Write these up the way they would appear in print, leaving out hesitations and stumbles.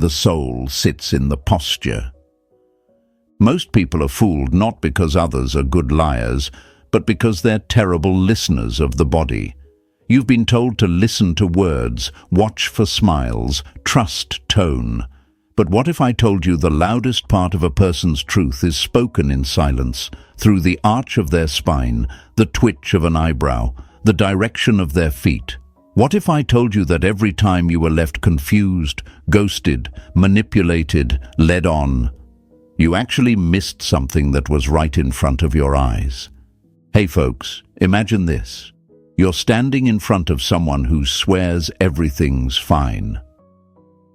The soul sits in the posture. Most people are fooled not because others are good liars, but because they're terrible listeners of the body. You've been told to listen to words, watch for smiles, trust tone. But what if I told you the loudest part of a person's truth is spoken in silence, through the arch of their spine, the twitch of an eyebrow, the direction of their feet? What if I told you that every time you were left confused, ghosted, manipulated, led on, you actually missed something that was right in front of your eyes? Hey folks, imagine this. You're standing in front of someone who swears everything's fine.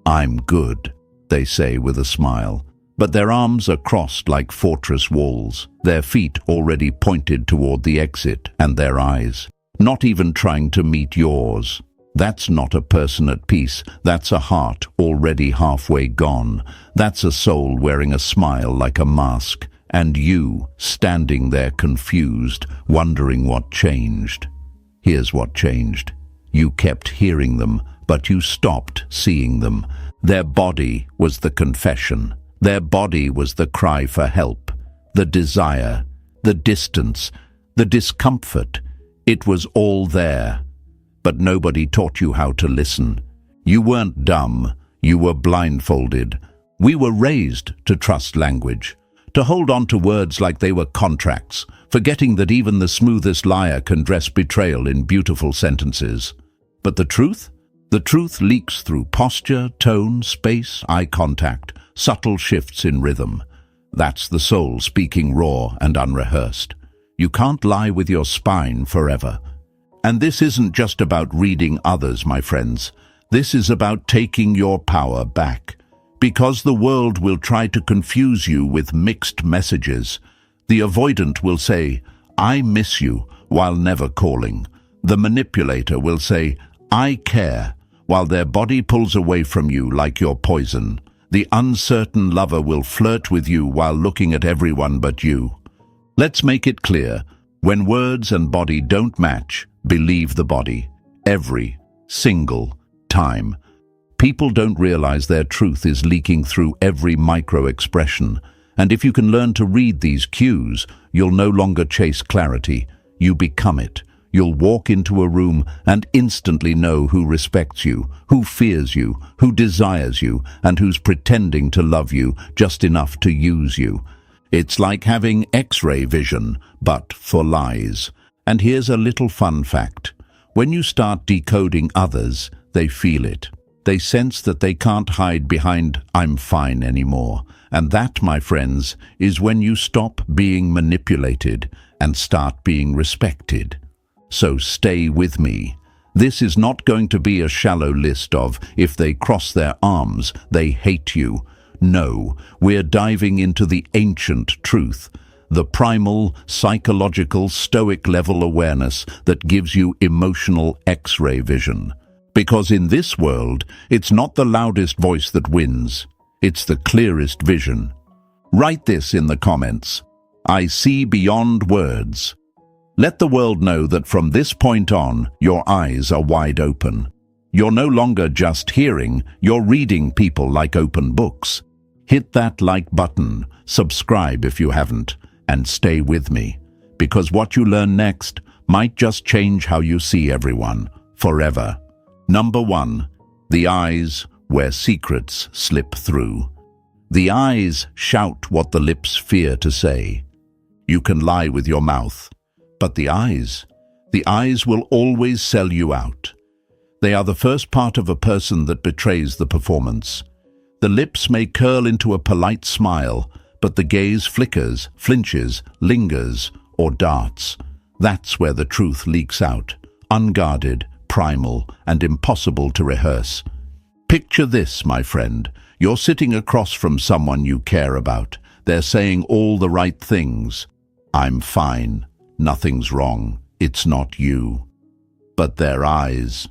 "I'm good," they say with a smile, but their arms are crossed like fortress walls, their feet already pointed toward the exit, and their eyes not even trying to meet yours. That's not a person at peace. That's a heart already halfway gone. That's a soul wearing a smile like a mask, and you standing there confused, wondering what changed. Here's what changed. You kept hearing them, but you stopped seeing them. Their body was the confession. Their body was the cry for help, the desire, the distance, the discomfort. It was all there. But nobody taught you how to listen. You weren't dumb, you were blindfolded. We were raised to trust language, to hold on to words like they were contracts, forgetting that even the smoothest liar can dress betrayal in beautiful sentences. But the truth? The truth leaks through posture, tone, space, eye contact, subtle shifts in rhythm. That's the soul speaking raw and unrehearsed. You can't lie with your spine forever. And this isn't just about reading others, my friends. This is about taking your power back. Because the world will try to confuse you with mixed messages. The avoidant will say, "I miss you," while never calling. The manipulator will say, "I care," while their body pulls away from you like you're poison. The uncertain lover will flirt with you while looking at everyone but you. Let's make it clear. When words and body don't match, believe the body. Every single time. People don't realize their truth is leaking through every micro-expression. And if you can learn to read these cues, you'll no longer chase clarity. You become it. You'll walk into a room and instantly know who respects you, who fears you, who desires you, and who's pretending to love you just enough to use you. It's like having X-ray vision, but for lies. And here's a little fun fact. When you start decoding others, they feel it. They sense that they can't hide behind "I'm fine" anymore. And that, my friends, is when you stop being manipulated and start being respected. So stay with me. This is not going to be a shallow list of, if they cross their arms, they hate you. No, we're diving into the ancient truth. The primal, psychological, Stoic level awareness that gives you emotional X-ray vision. Because in this world, it's not the loudest voice that wins. It's the clearest vision. Write this in the comments. I see beyond words. Let the world know that from this point on, your eyes are wide open. You're no longer just hearing, you're reading people like open books. Hit that like button, subscribe if you haven't, and stay with me, because what you learn next might just change how you see everyone, forever. Number 1. The eyes where secrets slip through. The eyes shout what the lips fear to say. You can lie with your mouth, but the eyes will always sell you out. They are the first part of a person that betrays the performance. The lips may curl into a polite smile, but the gaze flickers, flinches, lingers, or darts. That's where the truth leaks out, unguarded, primal, and impossible to rehearse. Picture this, my friend. You're sitting across from someone you care about. They're saying all the right things. "I'm fine. Nothing's wrong. It's not you." But their eyes,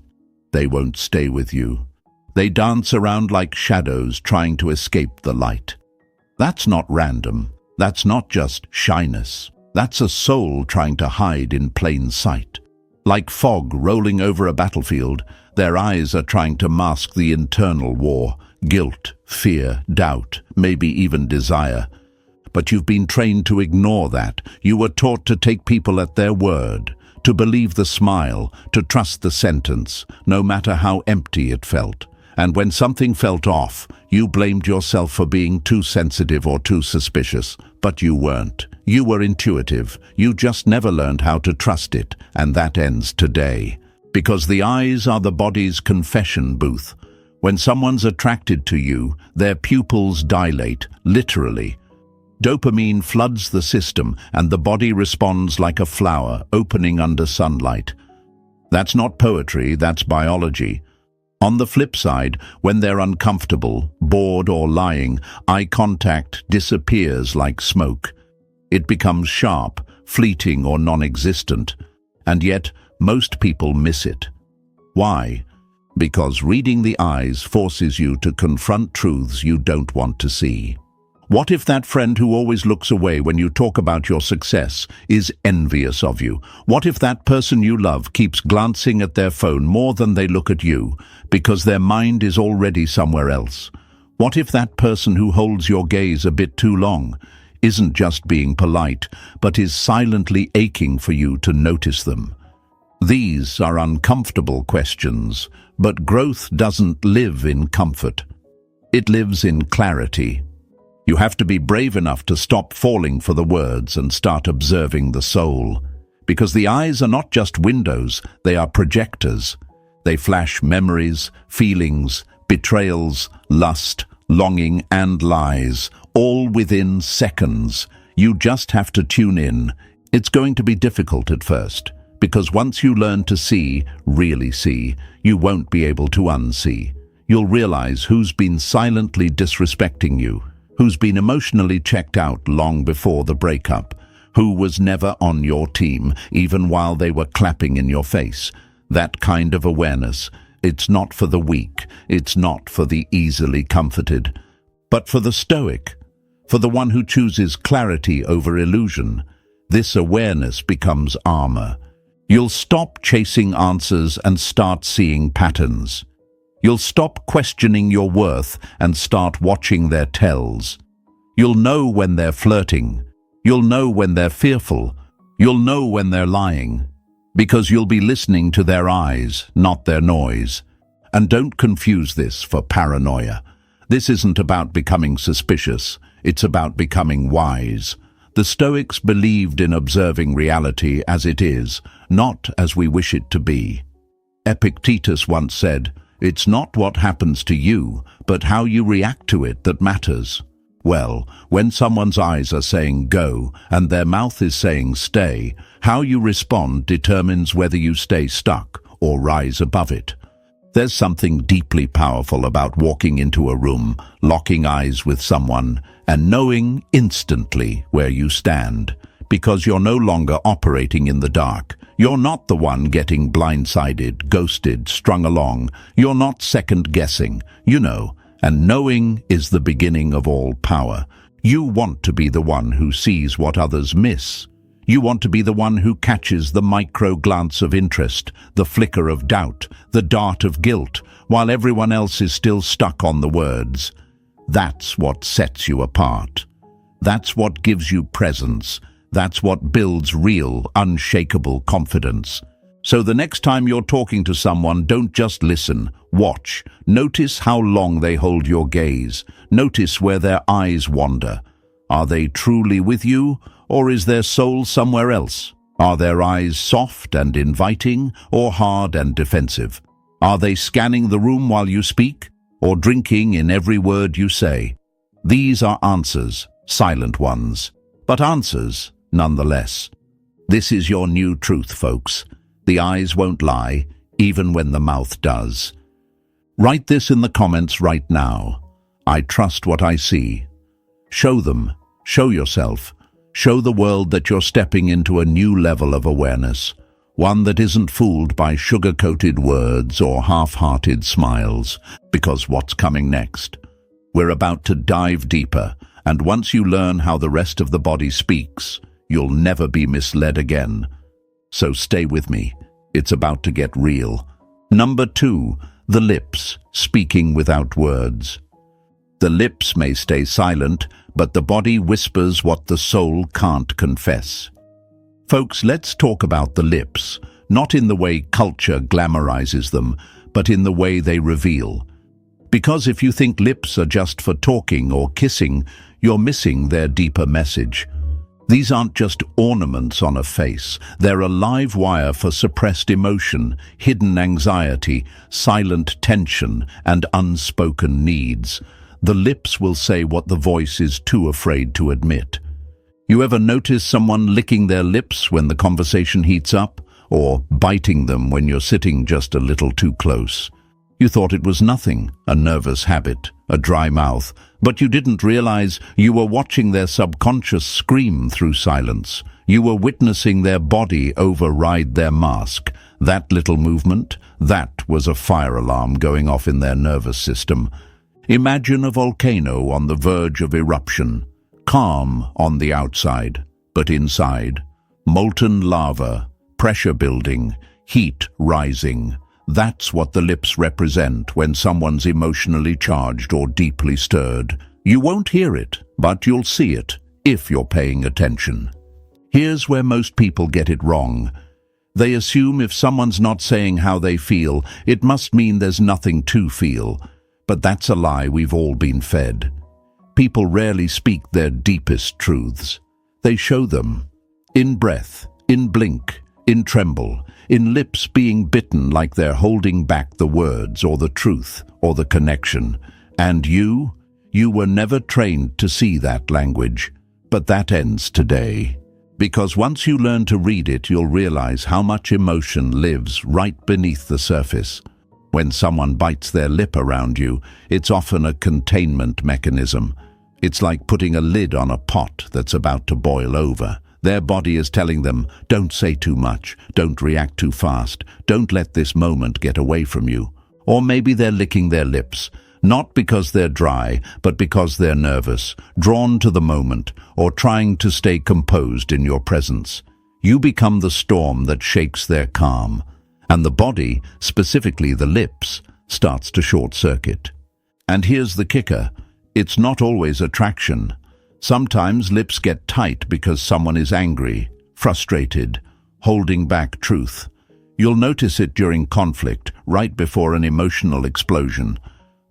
they won't stay with you. They dance around like shadows trying to escape the light. That's not random. That's not just shyness. That's a soul trying to hide in plain sight. Like fog rolling over a battlefield, their eyes are trying to mask the internal war, guilt, fear, doubt, maybe even desire. But you've been trained to ignore that. You were taught to take people at their word, to believe the smile, to trust the sentence, no matter how empty it felt. And when something felt off, you blamed yourself for being too sensitive or too suspicious. But you weren't. You were intuitive. You just never learned how to trust it, and that ends today. Because the eyes are the body's confession booth. When someone's attracted to you, their pupils dilate, literally. Dopamine floods the system, and the body responds like a flower opening under sunlight. That's not poetry, that's biology. On the flip side, when they're uncomfortable, bored or lying, eye contact disappears like smoke. It becomes sharp, fleeting or non-existent. And yet, most people miss it. Why? Because reading the eyes forces you to confront truths you don't want to see. What if that friend who always looks away when you talk about your success is envious of you? What if that person you love keeps glancing at their phone more than they look at you because their mind is already somewhere else? What if that person who holds your gaze a bit too long isn't just being polite, but is silently aching for you to notice them? These are uncomfortable questions, but growth doesn't live in comfort. It lives in clarity. You have to be brave enough to stop falling for the words and start observing the soul. Because the eyes are not just windows, they are projectors. They flash memories, feelings, betrayals, lust, longing, and lies, all within seconds. You just have to tune in. It's going to be difficult at first, because once you learn to see, really see, you won't be able to unsee. You'll realize who's been silently disrespecting you, who's been emotionally checked out long before the breakup, who was never on your team, even while they were clapping in your face. That kind of awareness, it's not for the weak, it's not for the easily comforted, but for the Stoic, for the one who chooses clarity over illusion. This awareness becomes armor. You'll stop chasing answers and start seeing patterns. You'll stop questioning your worth and start watching their tells. You'll know when they're flirting. You'll know when they're fearful. You'll know when they're lying. Because you'll be listening to their eyes, not their noise. And don't confuse this for paranoia. This isn't about becoming suspicious. It's about becoming wise. The Stoics believed in observing reality as it is, not as we wish it to be. Epictetus once said, "It's not what happens to you, but how you react to it that matters." Well, when someone's eyes are saying go and their mouth is saying stay, how you respond determines whether you stay stuck or rise above it. There's something deeply powerful about walking into a room, locking eyes with someone, and knowing instantly where you stand, because you're no longer operating in the dark. You're not the one getting blindsided, ghosted, strung along. You're not second-guessing, you know, and knowing is the beginning of all power. You want to be the one who sees what others miss. You want to be the one who catches the micro-glance of interest, the flicker of doubt, the dart of guilt, while everyone else is still stuck on the words. That's what sets you apart. That's what gives you presence. That's what builds real, unshakable confidence. So the next time you're talking to someone, don't just listen. Watch. Notice how long they hold your gaze. Notice where their eyes wander. Are they truly with you, or is their soul somewhere else? Are their eyes soft and inviting, or hard and defensive? Are they scanning the room while you speak, or drinking in every word you say? These are answers, silent ones, but answers nonetheless. This is your new truth, folks. The eyes won't lie, even when the mouth does. Write this in the comments right now. I trust what I see. Show them, show yourself, show the world that you're stepping into a new level of awareness, one that isn't fooled by sugar-coated words or half-hearted smiles, because what's coming next? We're about to dive deeper, and once you learn how the rest of the body speaks, you'll never be misled again. So stay with me. It's about to get real. Number 2, the lips, speaking without words. The lips may stay silent, but the body whispers what the soul can't confess. Folks, let's talk about the lips, not in the way culture glamorizes them, but in the way they reveal. Because if you think lips are just for talking or kissing, you're missing their deeper message. These aren't just ornaments on a face. They're a live wire for suppressed emotion, hidden anxiety, silent tension, and unspoken needs. The lips will say what the voice is too afraid to admit. You ever notice someone licking their lips when the conversation heats up, or biting them when you're sitting just a little too close? You thought it was nothing, a nervous habit, a dry mouth, but you didn't realize you were watching their subconscious scream through silence. You were witnessing their body override their mask. That little movement, that was a fire alarm going off in their nervous system. Imagine a volcano on the verge of eruption, calm on the outside, but inside, molten lava, pressure building, heat rising. That's what the lips represent when someone's emotionally charged or deeply stirred. You won't hear it, but you'll see it, if you're paying attention. Here's where most people get it wrong. They assume if someone's not saying how they feel, it must mean there's nothing to feel. But that's a lie we've all been fed. People rarely speak their deepest truths. They show them. In breath, in blink, in tremble, in lips being bitten like they're holding back the words or the truth or the connection. And you were never trained to see that language. But that ends today. Because once you learn to read it, you'll realize how much emotion lives right beneath the surface. When someone bites their lip around you, it's often a containment mechanism. It's like putting a lid on a pot that's about to boil over. Their body is telling them, don't say too much, don't react too fast, don't let this moment get away from you. Or maybe they're licking their lips, not because they're dry, but because they're nervous, drawn to the moment, or trying to stay composed in your presence. You become the storm that shakes their calm, and the body, specifically the lips, starts to short-circuit. And here's the kicker, it's not always attraction. Sometimes lips get tight because someone is angry, frustrated, holding back truth. You'll notice it during conflict, right before an emotional explosion.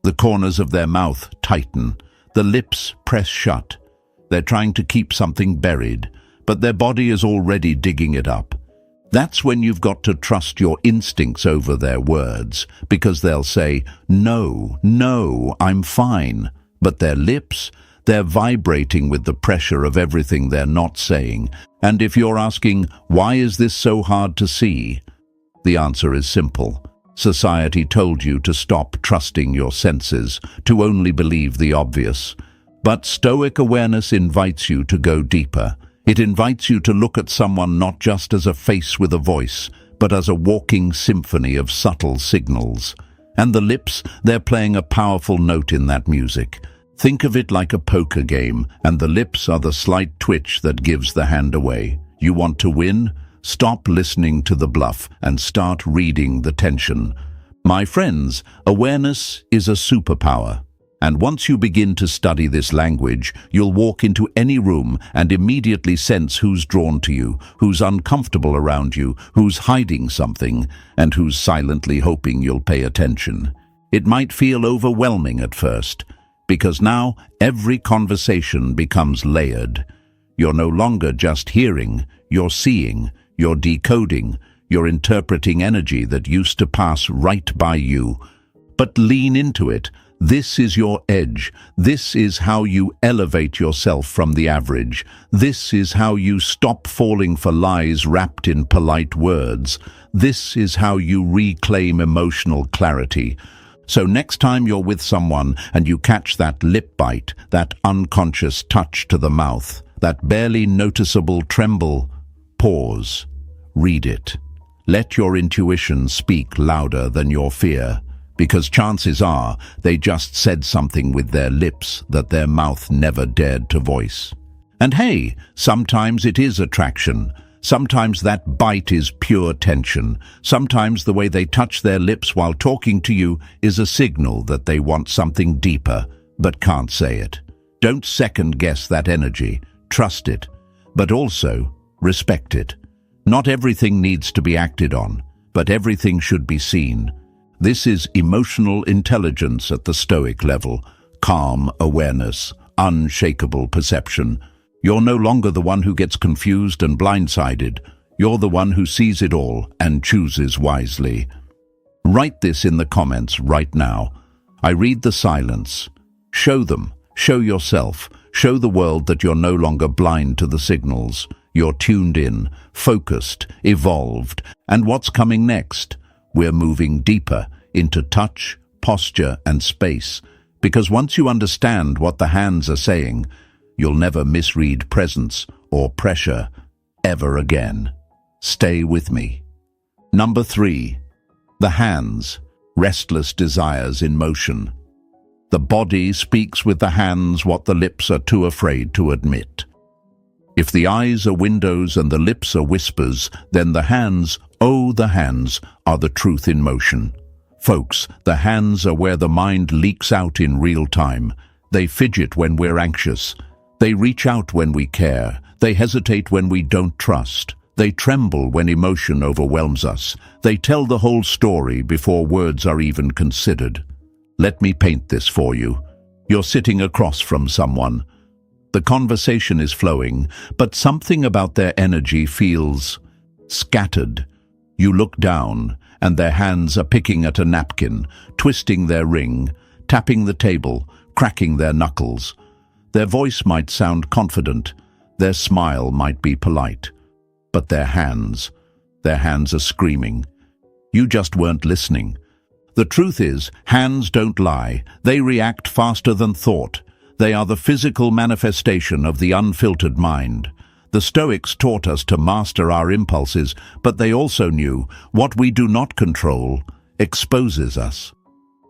The corners of their mouth tighten, the lips press shut. They're trying to keep something buried, but their body is already digging it up. That's when you've got to trust your instincts over their words, because they'll say, no, no, I'm fine. But their lips, they're vibrating with the pressure of everything they're not saying. And if you're asking, why is this so hard to see? The answer is simple. Society told you to stop trusting your senses, to only believe the obvious. But Stoic awareness invites you to go deeper. It invites you to look at someone not just as a face with a voice, but as a walking symphony of subtle signals. And the lips, they're playing a powerful note in that music. Think of it like a poker game, and the lips are the slight twitch that gives the hand away. You want to win? Stop listening to the bluff and start reading the tension. My friends, awareness is a superpower. And once you begin to study this language, you'll walk into any room and immediately sense who's drawn to you, who's uncomfortable around you, who's hiding something, and who's silently hoping you'll pay attention. It might feel overwhelming at first, because now every conversation becomes layered. You're no longer just hearing, you're seeing, you're decoding, you're interpreting energy that used to pass right by you. But lean into it. This is your edge. This is how you elevate yourself from the average. This is how you stop falling for lies wrapped in polite words. This is how you reclaim emotional clarity. So next time you're with someone and you catch that lip bite, that unconscious touch to the mouth, that barely noticeable tremble, pause, read it. Let your intuition speak louder than your fear, because chances are they just said something with their lips that their mouth never dared to voice. And hey, sometimes it is attraction. Sometimes that bite is pure tension. Sometimes the way they touch their lips while talking to you is a signal that they want something deeper, but can't say it. Don't second-guess that energy. Trust it, but also respect it. Not everything needs to be acted on, but everything should be seen. This is emotional intelligence at the Stoic level. Calm awareness, unshakable perception. You're no longer the one who gets confused and blindsided. You're the one who sees it all and chooses wisely. Write this in the comments right now. I read the silence. Show them, show yourself, show the world that you're no longer blind to the signals. You're tuned in, focused, evolved. And what's coming next? We're moving deeper into touch, posture, and space. Because once you understand what the hands are saying, you'll never misread presence or pressure ever again. Stay with me. Number 3. The hands, restless desires in motion. The body speaks with the hands what the lips are too afraid to admit. If the eyes are windows and the lips are whispers, then the hands, oh, the hands, are the truth in motion. Folks, the hands are where the mind leaks out in real time. They fidget when we're anxious. They reach out when we care. They hesitate when we don't trust. They tremble when emotion overwhelms us. They tell the whole story before words are even considered. Let me paint this for you. You're sitting across from someone. The conversation is flowing, but something about their energy feels scattered. You look down, and their hands are picking at a napkin, twisting their ring, tapping the table, cracking their knuckles. Their voice might sound confident, their smile might be polite, but their hands are screaming. You just weren't listening. The truth is, hands don't lie. They react faster than thought. They are the physical manifestation of the unfiltered mind. The Stoics taught us to master our impulses, but they also knew what we do not control exposes us.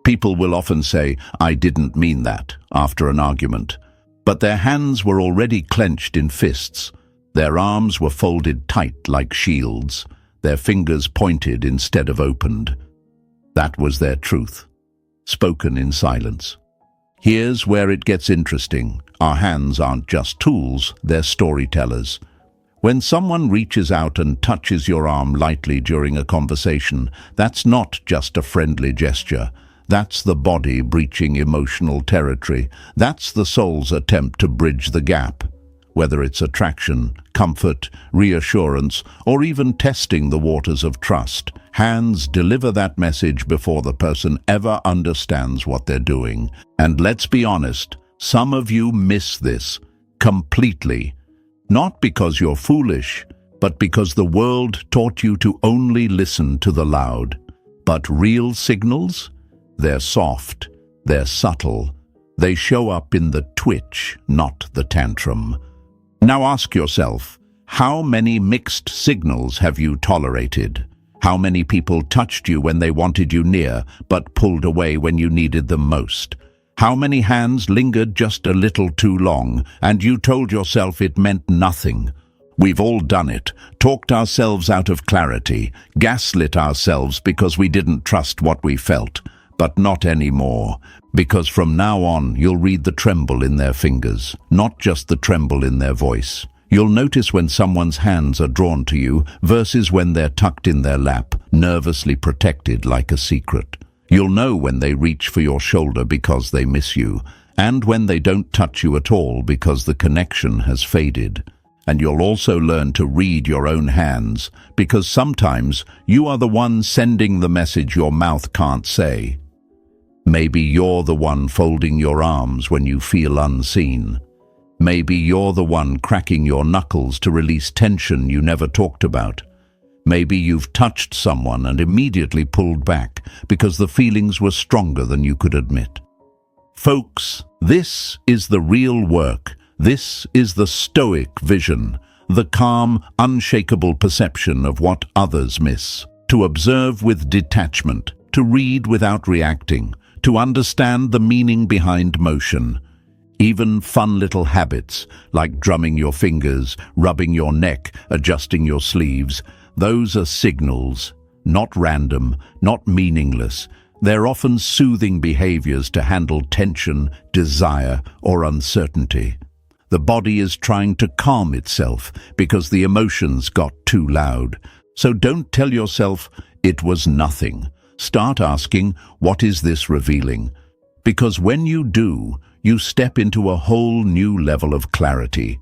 People will often say, "I didn't mean that," after an argument. But their hands were already clenched in fists. Their arms were folded tight like shields, their fingers pointed instead of opened. That was their truth, spoken in silence. Here's where it gets interesting. Our hands aren't just tools, they're storytellers. When someone reaches out and touches your arm lightly during a conversation, that's not just a friendly gesture. That's the body breaching emotional territory. That's the soul's attempt to bridge the gap. Whether it's attraction, comfort, reassurance, or even testing the waters of trust, hands deliver that message before the person ever understands what they're doing. And let's be honest, some of you miss this completely. Not because you're foolish, but because the world taught you to only listen to the loud. But real signals? They're soft, they're subtle. They show up in the twitch, not the tantrum. Now ask yourself, how many mixed signals have you tolerated? How many people touched you when they wanted you near, but pulled away when you needed them most? How many hands lingered just a little too long, and you told yourself it meant nothing? We've all done it, talked ourselves out of clarity, gaslit ourselves because we didn't trust what we felt. But not anymore, because from now on you'll read the tremble in their fingers, not just the tremble in their voice. You'll notice when someone's hands are drawn to you versus when they're tucked in their lap, nervously protected like a secret. You'll know when they reach for your shoulder because they miss you, and when they don't touch you at all because the connection has faded. And you'll also learn to read your own hands, because sometimes you are the one sending the message your mouth can't say. Maybe you're the one folding your arms when you feel unseen. Maybe you're the one cracking your knuckles to release tension you never talked about. Maybe you've touched someone and immediately pulled back because the feelings were stronger than you could admit. Folks, this is the real work. This is the Stoic vision, the calm, unshakable perception of what others miss. To observe with detachment, to read without reacting, to understand the meaning behind motion. Even fun little habits, like drumming your fingers, rubbing your neck, adjusting your sleeves, those are signals, not random, not meaningless. They're often soothing behaviors to handle tension, desire, or uncertainty. The body is trying to calm itself because the emotions got too loud. So don't tell yourself, it was nothing. Start asking, what is this revealing? Because when you do, you step into a whole new level of clarity.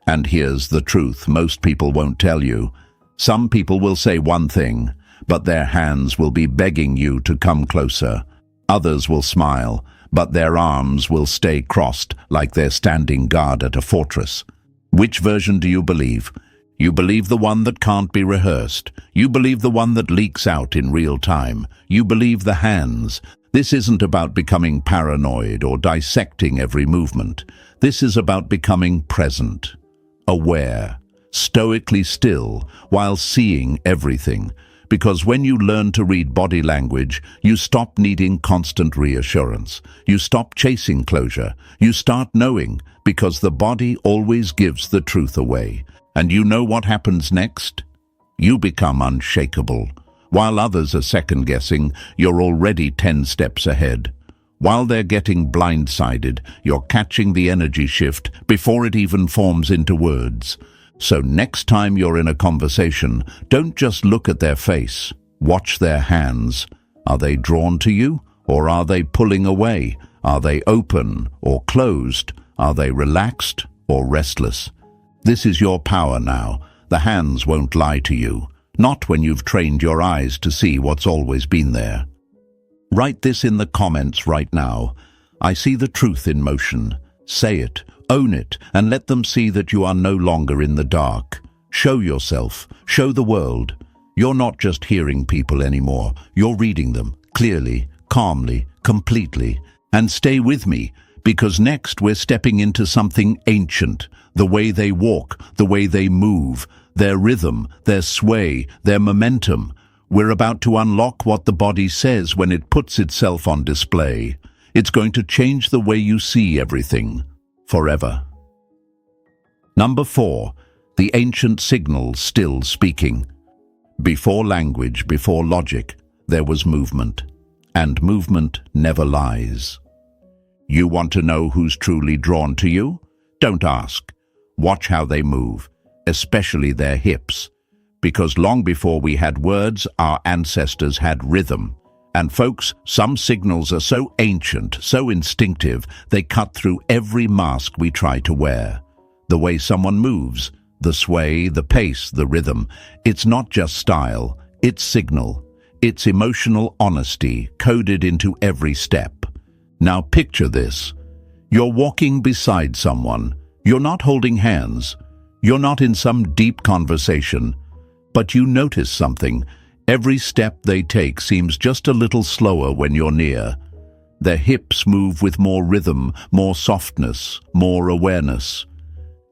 And here's the truth most people won't tell you. Some people will say one thing, but their hands will be begging you to come closer. Others will smile, but their arms will stay crossed like they're standing guard at a fortress. Which version do you believe? You believe the one that can't be rehearsed. You believe the one that leaks out in real time. You believe the hands. This isn't about becoming paranoid or dissecting every movement. This is about becoming present, aware, stoically still, while seeing everything. Because when you learn to read body language, you stop needing constant reassurance. You stop chasing closure. You start knowing, because the body always gives the truth away. And you know what happens next? You become unshakable. While others are second-guessing, you're already 10 steps ahead. While they're getting blindsided, you're catching the energy shift before it even forms into words. So next time you're in a conversation, don't just look at their face. Watch their hands. Are they drawn to you, or are they pulling away? Are they open or closed? Are they relaxed or restless? This is your power now. The hands won't lie to you, not when you've trained your eyes to see what's always been there. Write this in the comments right now. I see the truth in motion. Say it. Own it, and let them see that you are no longer in the dark. Show yourself. Show the world. You're not just hearing people anymore. You're reading them, clearly, calmly, completely. And stay with me, because next we're stepping into something ancient. The way they walk, the way they move, their rhythm, their sway, their momentum. We're about to unlock what the body says when it puts itself on display. It's going to change the way you see everything. Forever. Number 4. The ancient signal still speaking. Before language, before logic, there was movement. And movement never lies. You want to know who's truly drawn to you? Don't ask. Watch how they move, especially their hips. Because long before we had words, our ancestors had rhythm. And folks, some signals are so ancient, so instinctive, they cut through every mask we try to wear. The way someone moves, the sway, the pace, the rhythm. It's not just style, it's signal. It's emotional honesty coded into every step. Now picture this. You're walking beside someone. You're not holding hands. You're not in some deep conversation. But you notice something. Every step they take seems just a little slower when you're near. Their hips move with more rhythm, more softness, more awareness.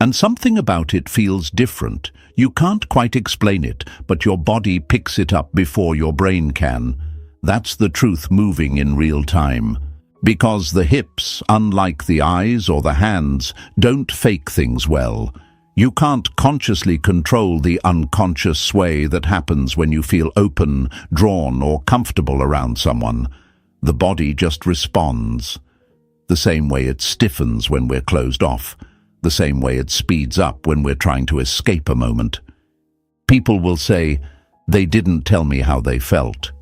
And something about it feels different. You can't quite explain it, but your body picks it up before your brain can. That's the truth moving in real time. Because the hips, unlike the eyes or the hands, don't fake things well. You can't consciously control the unconscious sway that happens when you feel open, drawn, or comfortable around someone. The body just responds. The same way it stiffens when we're closed off. The same way it speeds up when we're trying to escape a moment. People will say, they didn't tell me how they felt.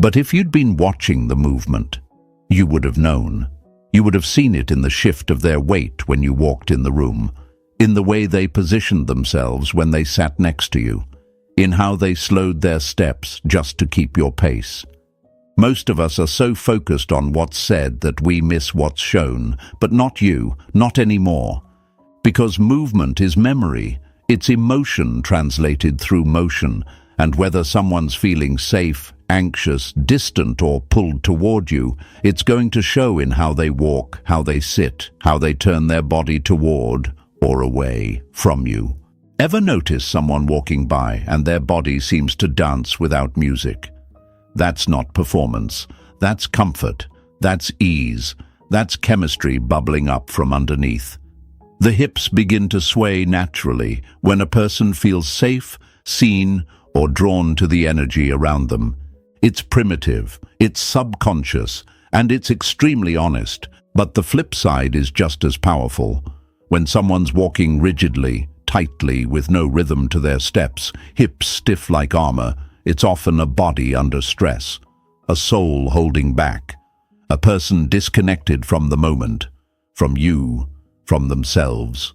But if you'd been watching the movement, you would have known. You would have seen it in the shift of their weight when you walked in the room. In the way they positioned themselves when they sat next to you, in how they slowed their steps just to keep your pace. Most of us are so focused on what's said that we miss what's shown, but not you, not anymore. Because movement is memory, it's emotion translated through motion, and whether someone's feeling safe, anxious, distant, or pulled toward you, it's going to show in how they walk, how they sit, how they turn their body toward or away from you. Ever notice someone walking by and their body seems to dance without music? That's not performance. That's comfort. That's ease. That's chemistry bubbling up from underneath. The hips begin to sway naturally when a person feels safe, seen, or drawn to the energy around them. It's primitive, it's subconscious, and it's extremely honest. But the flip side is just as powerful. When someone's walking rigidly, tightly, with no rhythm to their steps, hips stiff like armor, it's often a body under stress, a soul holding back, a person disconnected from the moment, from you, from themselves.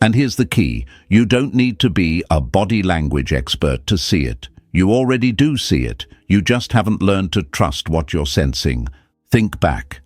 And here's the key: you don't need to be a body language expert to see it. You already do see it. You just haven't learned to trust what you're sensing. Think back.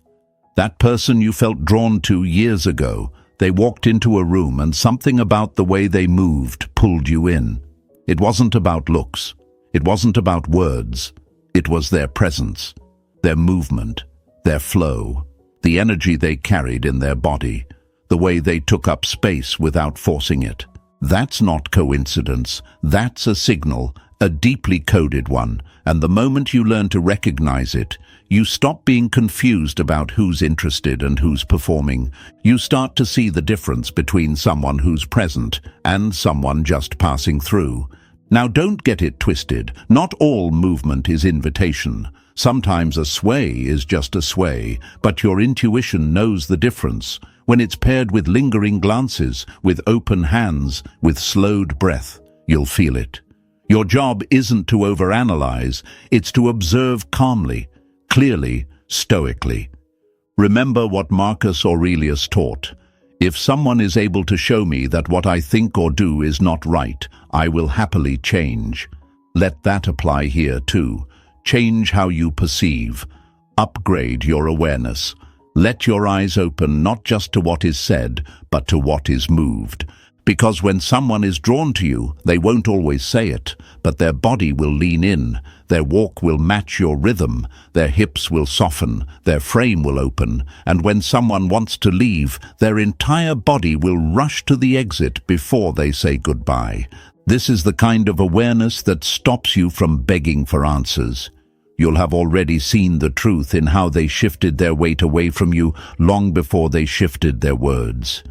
That person you felt drawn to years ago, they walked into a room and something about the way they moved pulled you in. It wasn't about looks. It wasn't about words. It was their presence, their movement, their flow, the energy they carried in their body, the way they took up space without forcing it. That's not coincidence. That's a signal, a deeply coded one. And the moment you learn to recognize it, you stop being confused about who's interested and who's performing. You start to see the difference between someone who's present and someone just passing through. Now, don't get it twisted. Not all movement is invitation. Sometimes a sway is just a sway, but your intuition knows the difference. When it's paired with lingering glances, with open hands, with slowed breath, you'll feel it. Your job isn't to overanalyze, it's to observe calmly, clearly, stoically. Remember what Marcus Aurelius taught. If someone is able to show me that what I think or do is not right, I will happily change. Let that apply here too. Change how you perceive. Upgrade your awareness. Let your eyes open not just to what is said, but to what is moved. Because when someone is drawn to you, they won't always say it, but their body will lean in, their walk will match your rhythm, their hips will soften, their frame will open, and when someone wants to leave, their entire body will rush to the exit before they say goodbye. This is the kind of awareness that stops you from begging for answers. You'll have already seen the truth in how they shifted their weight away from you long before they shifted their words.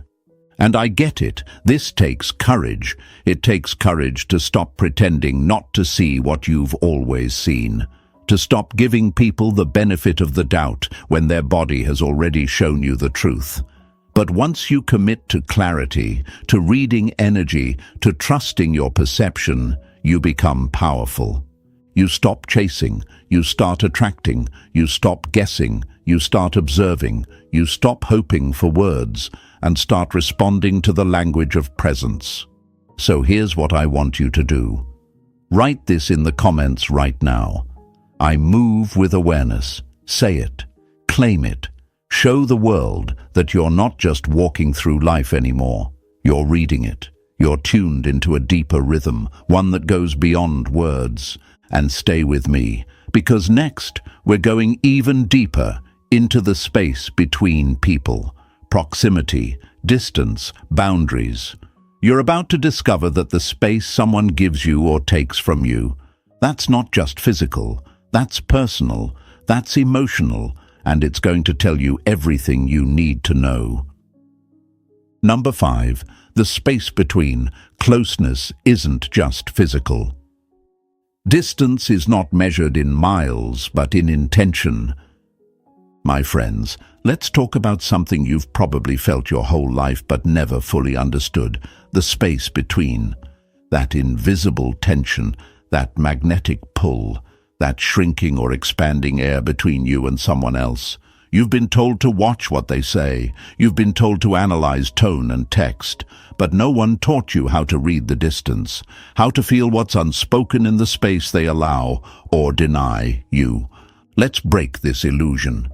And I get it. This takes courage. It takes courage to stop pretending not to see what you've always seen, to stop giving people the benefit of the doubt when their body has already shown you the truth. But once you commit to clarity, to reading energy, to trusting your perception, you become powerful. You stop chasing, you start attracting, you stop guessing, you start observing, you stop hoping for words, and start responding to the language of presence. So here's what I want you to do. Write this in the comments right now. I move with awareness. Say it. Claim it. Show the world that you're not just walking through life anymore. You're reading it. You're tuned into a deeper rhythm, one that goes beyond words. And stay with me, because next we're going even deeper into the space between people. Proximity, distance, boundaries. You're about to discover that the space someone gives you or takes from you, that's not just physical, that's personal, that's emotional, and it's going to tell you everything you need to know. Number 5, the space between. Closeness isn't just physical. Distance is not measured in miles, but in intention. My friends, let's talk about something you've probably felt your whole life but never fully understood: the space between. That invisible tension, that magnetic pull, that shrinking or expanding air between you and someone else. You've been told to watch what they say. You've been told to analyze tone and text. But no one taught you how to read the distance, how to feel what's unspoken in the space they allow or deny you. Let's break this illusion.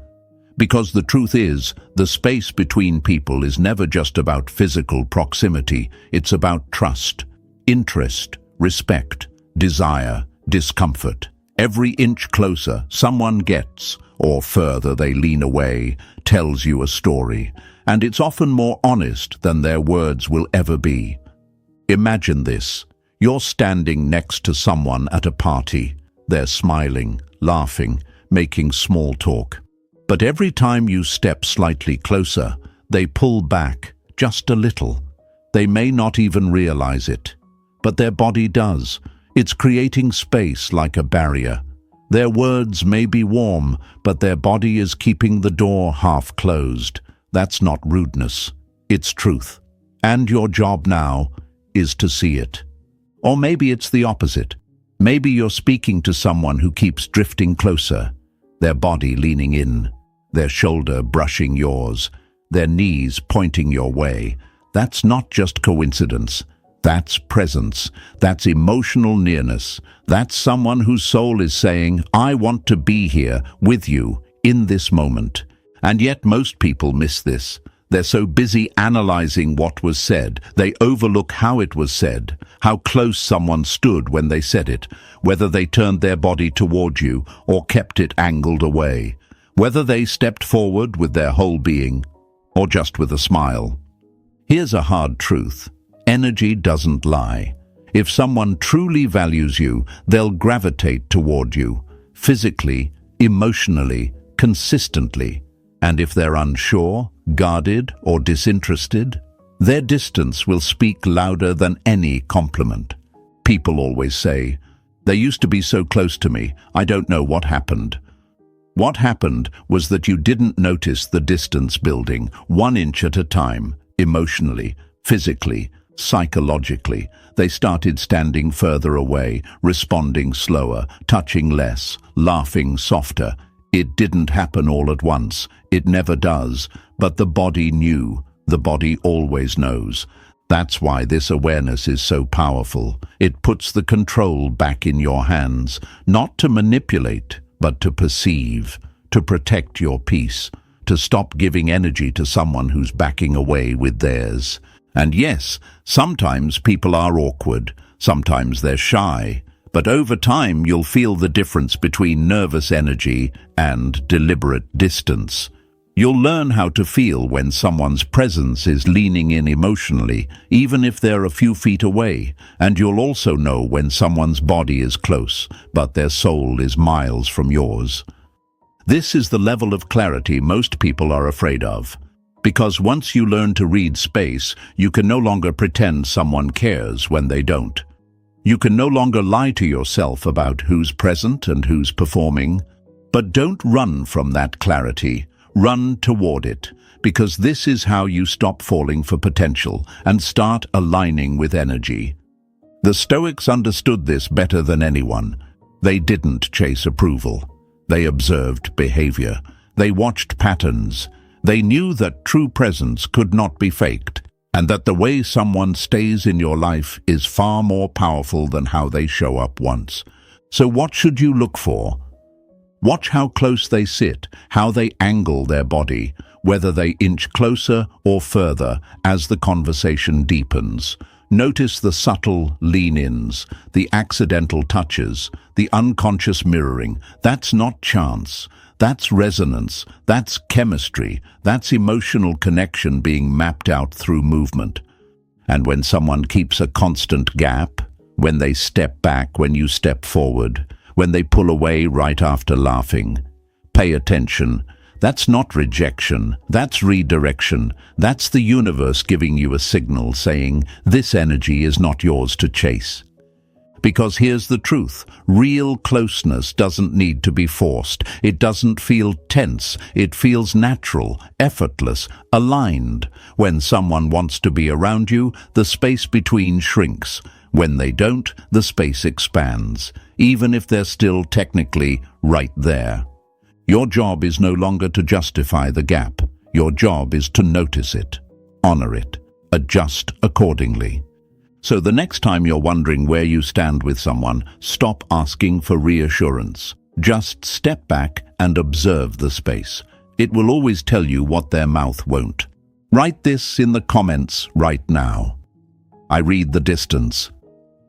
Because the truth is, the space between people is never just about physical proximity. It's about trust, interest, respect, desire, discomfort. Every inch closer someone gets, or further they lean away, tells you a story. And it's often more honest than their words will ever be. Imagine this. You're standing next to someone at a party. They're smiling, laughing, making small talk. But every time you step slightly closer, they pull back just a little. They may not even realize it, but their body does. It's creating space like a barrier. Their words may be warm, but their body is keeping the door half closed. That's not rudeness. It's truth. And your job now is to see it. Or maybe it's the opposite. Maybe you're speaking to someone who keeps drifting closer, their body leaning in, their shoulder brushing yours, their knees pointing your way. That's not just coincidence. That's presence. That's emotional nearness. That's someone whose soul is saying, I want to be here with you in this moment. And yet most people miss this. They're so busy analyzing what was said, they overlook how it was said, how close someone stood when they said it, whether they turned their body toward you or kept it angled away, whether they stepped forward with their whole being or just with a smile. Here's a hard truth. Energy doesn't lie. If someone truly values you, they'll gravitate toward you, physically, emotionally, consistently. And if they're unsure, guarded, or disinterested, their distance will speak louder than any compliment. People always say, "They used to be so close to me, I don't know what happened." What happened was that you didn't notice the distance building 1 inch at a time, emotionally, physically, psychologically. They started standing further away, responding slower, touching less, laughing softer. It didn't happen all at once. It never does. But the body knew. The body always knows. That's why this awareness is so powerful. It puts the control back in your hands, not to manipulate, but to perceive, to protect your peace, to stop giving energy to someone who's backing away with theirs. And yes, sometimes people are awkward, sometimes they're shy, but over time you'll feel the difference between nervous energy and deliberate distance. You'll learn how to feel when someone's presence is leaning in emotionally, even if they're a few feet away, and you'll also know when someone's body is close, but their soul is miles from yours. This is the level of clarity most people are afraid of. Because once you learn to read space, you can no longer pretend someone cares when they don't. You can no longer lie to yourself about who's present and who's performing. But don't run from that clarity. Run toward it, because this is how you stop falling for potential and start aligning with energy. The Stoics understood this better than anyone. They didn't chase approval. They observed behavior. They watched patterns. They knew that true presence could not be faked, and that the way someone stays in your life is far more powerful than how they show up once. So what should you look for? Watch how close they sit, how they angle their body, whether they inch closer or further as the conversation deepens. Notice the subtle lean-ins, the accidental touches, the unconscious mirroring. That's not chance. That's resonance, that's chemistry, that's emotional connection being mapped out through movement. And when someone keeps a constant gap, when they step back when you step forward, when they pull away right after laughing, pay attention. That's not rejection, that's redirection. That's the universe giving you a signal saying, this energy is not yours to chase. Because here's the truth, real closeness doesn't need to be forced. It doesn't feel tense. It feels natural, effortless, aligned. When someone wants to be around you, the space between shrinks. When they don't, the space expands, even if they're still technically right there. Your job is no longer to justify the gap. Your job is to notice it, honor it, adjust accordingly. So the next time you're wondering where you stand with someone, stop asking for reassurance. Just step back and observe the space. It will always tell you what their mouth won't. Write this in the comments right now. I read the distance.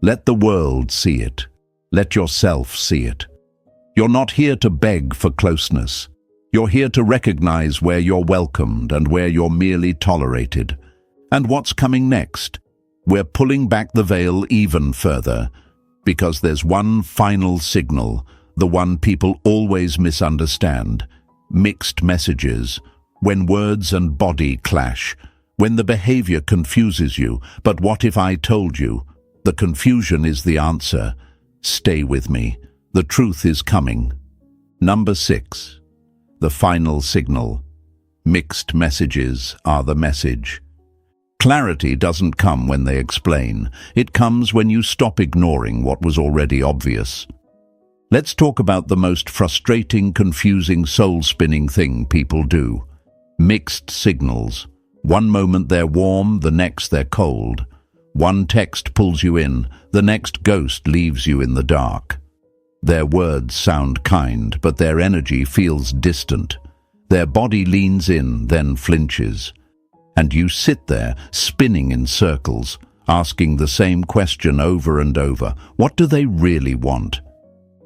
Let the world see it. Let yourself see it. You're not here to beg for closeness. You're here to recognize where you're welcomed and where you're merely tolerated. And what's coming next? We're pulling back the veil even further, because there's one final signal, the one people always misunderstand. Mixed messages, when words and body clash, when the behavior confuses you. But what if I told you? The confusion is the answer. Stay with me. The truth is coming. Number 6. The final signal. Mixed messages are the message. Clarity doesn't come when they explain. It comes when you stop ignoring what was already obvious. Let's talk about the most frustrating, confusing, soul-spinning thing people do. Mixed signals. One moment they're warm, the next they're cold. One text pulls you in, the next ghost leaves you in the dark. Their words sound kind, but their energy feels distant. Their body leans in, then flinches. And you sit there, spinning in circles, asking the same question over and over. What do they really want?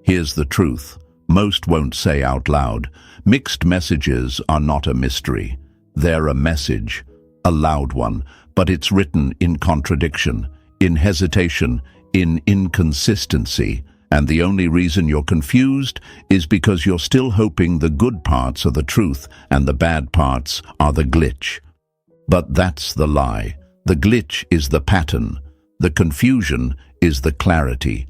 Here's the truth. Most won't say out loud. Mixed messages are not a mystery. They're a message, a loud one, but it's written in contradiction, in hesitation, in inconsistency. And the only reason you're confused is because you're still hoping the good parts are the truth and the bad parts are the glitch. But that's the lie. The glitch is the pattern. The confusion is the clarity.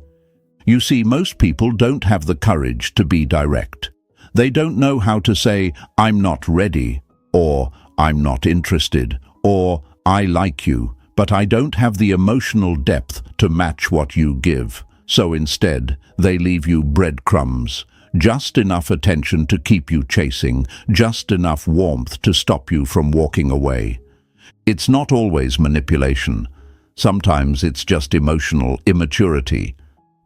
You see, most people don't have the courage to be direct. They don't know how to say, "I'm not ready," or "I'm not interested," or "I like you, but I don't have the emotional depth to match what you give." So instead, they leave you breadcrumbs, just enough attention to keep you chasing, just enough warmth to stop you from walking away. It's not always manipulation. Sometimes it's just emotional immaturity.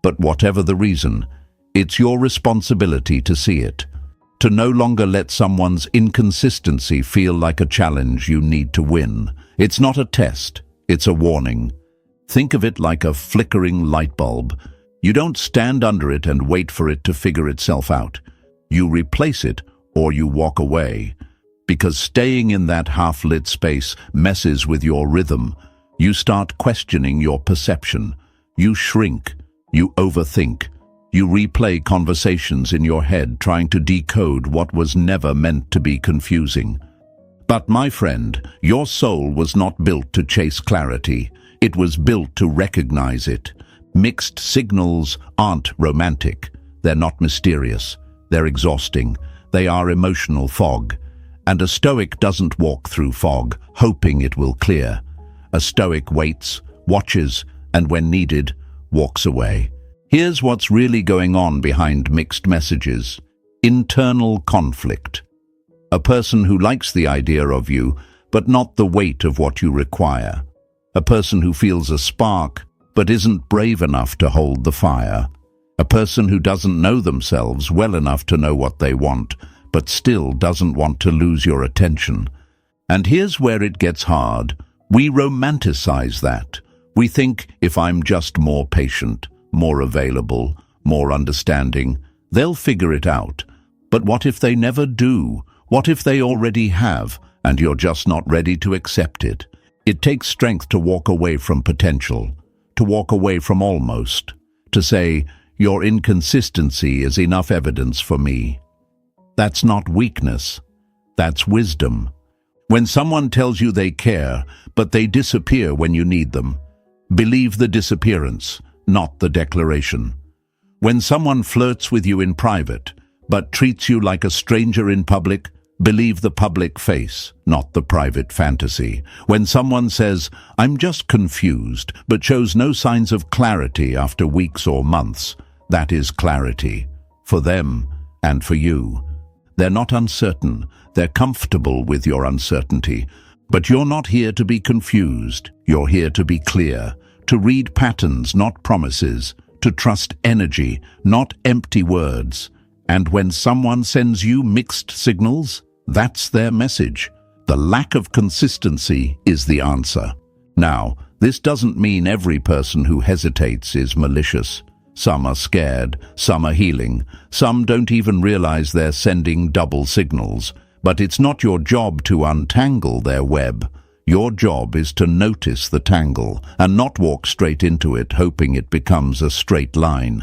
But whatever the reason, it's your responsibility to see it, to no longer let someone's inconsistency feel like a challenge you need to win. It's not a test, it's a warning. Think of it like a flickering light bulb. You don't stand under it and wait for it to figure itself out. You replace it or you walk away. Because staying in that half-lit space messes with your rhythm. You start questioning your perception. You shrink. You overthink. You replay conversations in your head trying to decode what was never meant to be confusing. But my friend, your soul was not built to chase clarity. It was built to recognize it. Mixed signals aren't romantic. They're not mysterious. They're exhausting. They are emotional fog. And a Stoic doesn't walk through fog, hoping it will clear. A Stoic waits, watches, and when needed, walks away. Here's what's really going on behind mixed messages. Internal conflict. A person who likes the idea of you, but not the weight of what you require. A person who feels a spark, but isn't brave enough to hold the fire. A person who doesn't know themselves well enough to know what they want, but still doesn't want to lose your attention. And here's where it gets hard. We romanticize that. We think if I'm just more patient, more available, more understanding, they'll figure it out. But what if they never do? What if they already have, and you're just not ready to accept it? It takes strength to walk away from potential, to walk away from almost, to say, your inconsistency is enough evidence for me. That's not weakness, that's wisdom. When someone tells you they care, but they disappear when you need them, believe the disappearance, not the declaration. When someone flirts with you in private, but treats you like a stranger in public, believe the public face, not the private fantasy. When someone says, "I'm just confused," but shows no signs of clarity after weeks or months, that is clarity, for them and for you. They're not uncertain, they're comfortable with your uncertainty. But you're not here to be confused, you're here to be clear, to read patterns, not promises, to trust energy, not empty words. And when someone sends you mixed signals, that's their message. The lack of consistency is the answer. Now, this doesn't mean every person who hesitates is malicious. Some are scared, some are healing, some don't even realize they're sending double signals. But it's not your job to untangle their web. Your job is to notice the tangle and not walk straight into it hoping it becomes a straight line.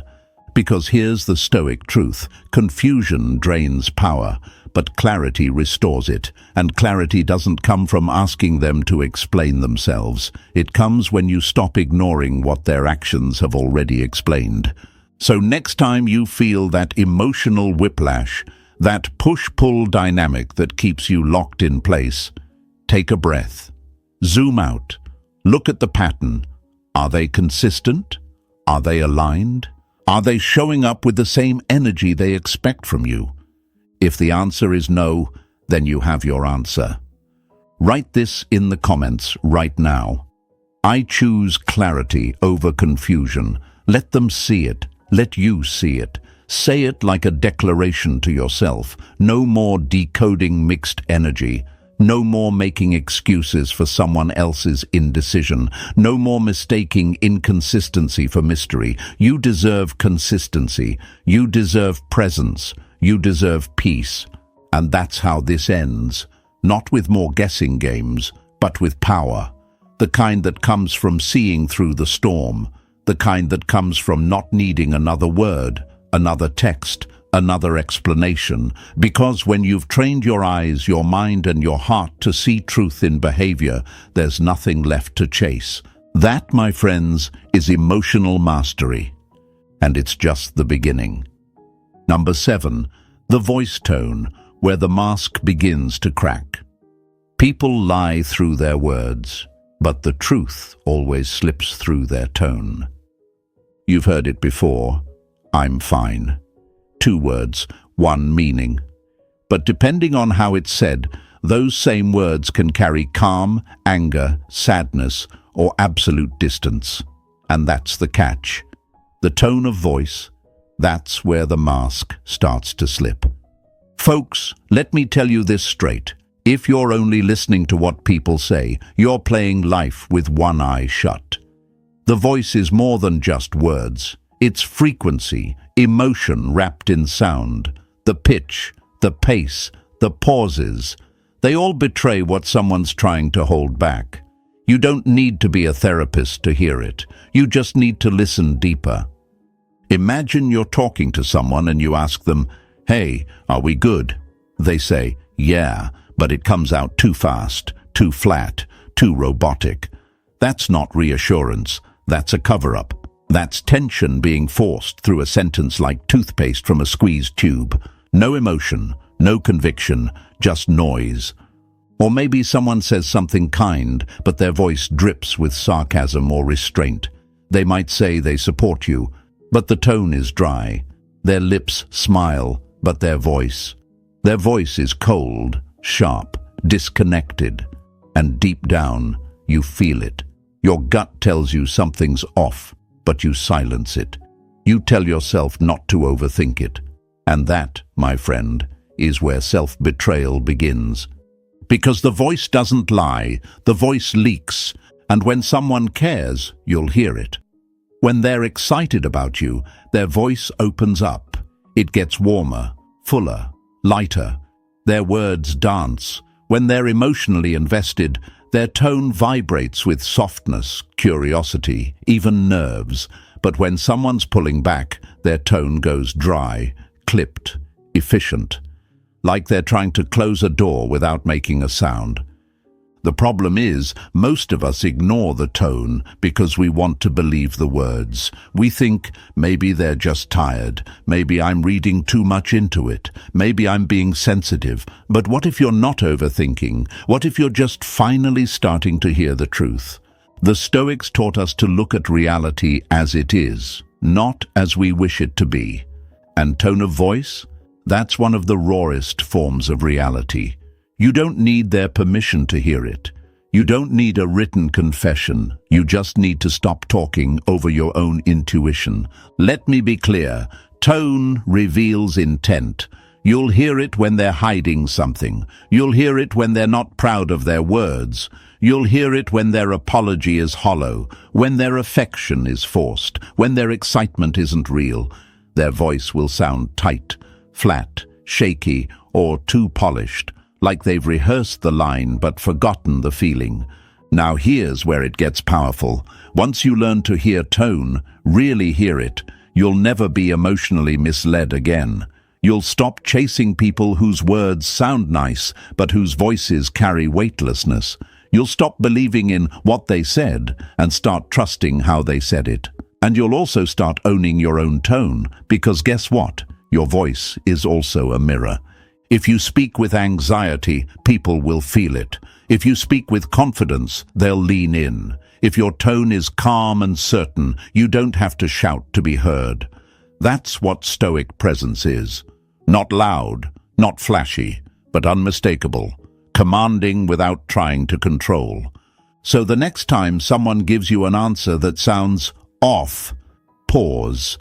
Because here's the Stoic truth: confusion drains power, but clarity restores it. And clarity doesn't come from asking them to explain themselves. It comes when you stop ignoring what their actions have already explained. So next time you feel that emotional whiplash, that push-pull dynamic that keeps you locked in place, take a breath. Zoom out. Look at the pattern. Are they consistent? Are they aligned? Are they showing up with the same energy they expect from you? If the answer is no, then you have your answer. Write this in the comments right now. I choose clarity over confusion. Let them see it. Let you see it. Say it like a declaration to yourself. No more decoding mixed energy. No more making excuses for someone else's indecision. No more mistaking inconsistency for mystery. You deserve consistency. You deserve presence. You deserve peace. And that's how this ends. Not with more guessing games, but with power. The kind that comes from seeing through the storm. The kind that comes from not needing another word, another text, another explanation. Because when you've trained your eyes, your mind and your heart to see truth in behavior, there's nothing left to chase. That, my friends, is emotional mastery. And it's just the beginning. Number 7, the voice tone, where the mask begins to crack. People lie through their words, but the truth always slips through their tone. You've heard it before. I'm fine. 2 words, 1 meaning. But depending on how it's said, those same words can carry calm, anger, sadness, or absolute distance. And that's the catch. The tone of voice, that's where the mask starts to slip. Folks, let me tell you this straight. If you're only listening to what people say, you're playing life with one eye shut. The voice is more than just words. It's frequency, emotion wrapped in sound. The pitch, the pace, the pauses. They all betray what someone's trying to hold back. You don't need to be a therapist to hear it. You just need to listen deeper. Imagine you're talking to someone and you ask them, "Hey, are we good?" They say, "Yeah," but it comes out too fast, too flat, too robotic. That's not reassurance. That's a cover-up. That's tension being forced through a sentence like toothpaste from a squeezed tube. No emotion, no conviction, just noise. Or maybe someone says something kind, but their voice drips with sarcasm or restraint. They might say they support you, but the tone is dry. Their lips smile, but their voice is cold, sharp, disconnected. And deep down, you feel it. Your gut tells you something's off, but you silence it. You tell yourself not to overthink it. And that, my friend, is where self-betrayal begins. Because the voice doesn't lie, the voice leaks, and when someone cares, you'll hear it. When they're excited about you, their voice opens up. It gets warmer, fuller, lighter. Their words dance. When they're emotionally invested, their tone vibrates with softness, curiosity, even nerves. But when someone's pulling back, their tone goes dry, clipped, efficient, like they're trying to close a door without making a sound. The problem is, most of us ignore the tone because we want to believe the words. We think, maybe they're just tired, maybe I'm reading too much into it, maybe I'm being sensitive. But what if you're not overthinking? What if you're just finally starting to hear the truth? The Stoics taught us to look at reality as it is, not as we wish it to be. And tone of voice? That's one of the rawest forms of reality. You don't need their permission to hear it. You don't need a written confession. You just need to stop talking over your own intuition. Let me be clear. Tone reveals intent. You'll hear it when they're hiding something. You'll hear it when they're not proud of their words. You'll hear it when their apology is hollow, when their affection is forced, when their excitement isn't real. Their voice will sound tight, flat, shaky, or too polished, like they've rehearsed the line but forgotten the feeling. Now here's where it gets powerful. Once you learn to hear tone, really hear it, you'll never be emotionally misled again. You'll stop chasing people whose words sound nice, but whose voices carry weightlessness. You'll stop believing in what they said and start trusting how they said it. And you'll also start owning your own tone, because guess what? Your voice is also a mirror. If you speak with anxiety, people will feel it. If you speak with confidence, they'll lean in. If your tone is calm and certain, you don't have to shout to be heard. That's what Stoic presence is. Not loud, not flashy, but unmistakable. Commanding without trying to control. So the next time someone gives you an answer that sounds off, pause.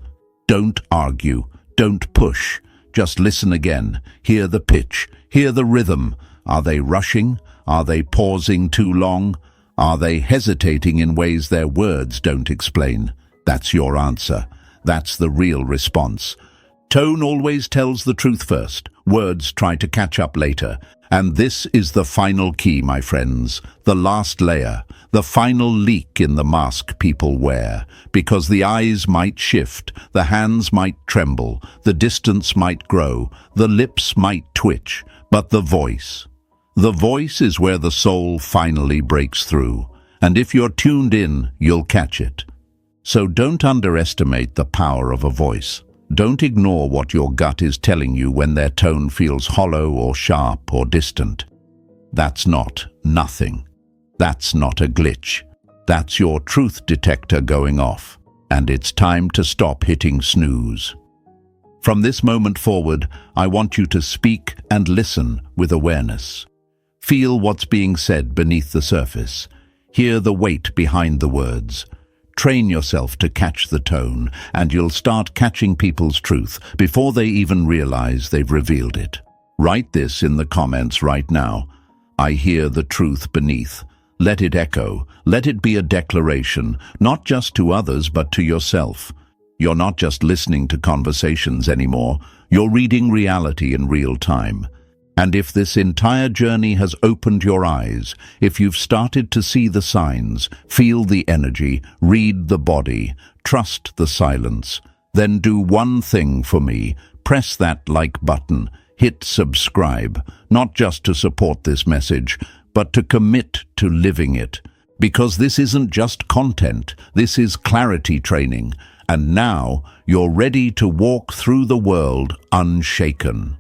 Don't argue. Don't push. Just listen again. Hear the pitch. Hear the rhythm. Are they rushing? Are they pausing too long? Are they hesitating in ways their words don't explain? That's your answer. That's the real response. Tone always tells the truth first. Words try to catch up later. And this is the final key, my friends. The last layer. The final leak in the mask people wear. Because the eyes might shift, the hands might tremble, the distance might grow, the lips might twitch, but the voice is where the soul finally breaks through. And if you're tuned in, you'll catch it. So don't underestimate the power of a voice. Don't ignore what your gut is telling you when their tone feels hollow or sharp or distant. That's not nothing. That's not a glitch. That's your truth detector going off. And it's time to stop hitting snooze. From this moment forward, I want you to speak and listen with awareness. Feel what's being said beneath the surface. Hear the weight behind the words. Train yourself to catch the tone, and you'll start catching people's truth before they even realize they've revealed it. Write this in the comments right now. I hear the truth beneath. Let it echo. Let it be a declaration, not just to others, but to yourself. You're not just listening to conversations anymore. You're reading reality in real time. And if this entire journey has opened your eyes, if you've started to see the signs, feel the energy, read the body, trust the silence, then do one thing for me. Press that like button, hit subscribe, not just to support this message, but to commit to living it. Because this isn't just content, this is clarity training. And now you're ready to walk through the world unshaken.